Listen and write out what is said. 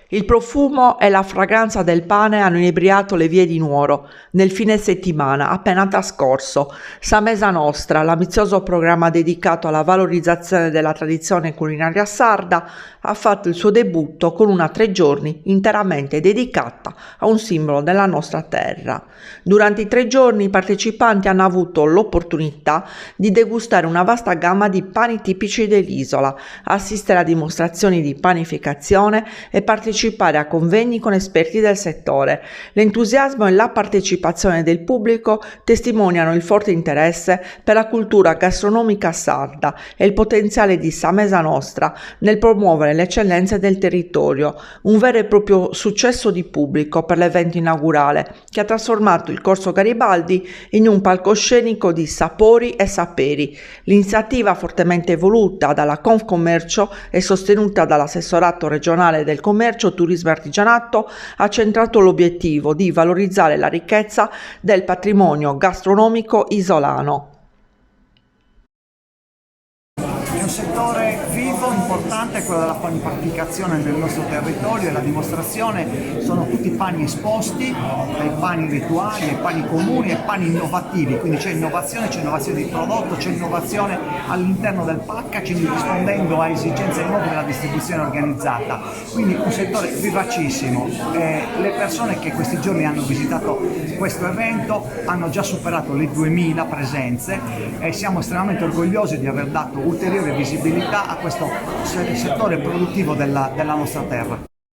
Il profumo e la fragranza del pane hanno inebriato le vie di Nuoro nel fine settimana appena trascorso. Sa Mesa Nostra, l'ambizioso programma dedicato alla valorizzazione della tradizione culinaria sarda, ha fatto il suo debutto con una 3 giorni interamente dedicata a un simbolo della nostra terra. Durante i 3 giorni i partecipanti hanno avuto l'opportunità di degustare una vasta gamma di pani tipici dell'isola, assistere a dimostrazioni di panificazione e partecipare a convegni con esperti del settore. L'entusiasmo e la partecipazione del pubblico testimoniano il forte interesse per la cultura gastronomica sarda e il potenziale di Sa Mesa Nostra nel promuovere le eccellenze del territorio, un vero e proprio successo di pubblico per l'evento inaugurale che ha trasformato il Corso Garibaldi in un palcoscenico di sapori e saperi. L'iniziativa, fortemente voluta dalla Confcommercio e sostenuta dall'assessorato regionale del commercio, turismo e artigianato, ha centrato l'obiettivo di valorizzare la ricchezza del patrimonio gastronomico isolano. È un settore vivo, importante, quello della panificazione nel nostro territorio, e la dimostrazione sono tutti pani esposti, dai pani rituali ai pani comuni e pani innovativi, quindi c'è innovazione di prodotto, c'è innovazione all'interno del packaging rispondendo a esigenze nuove della distribuzione organizzata, quindi un settore vivacissimo. Le persone che questi giorni hanno visitato questo evento hanno già superato le 2000 presenze e siamo estremamente orgogliosi di aver dato ulteriore visibilità a questo settore produttivo della nostra terra.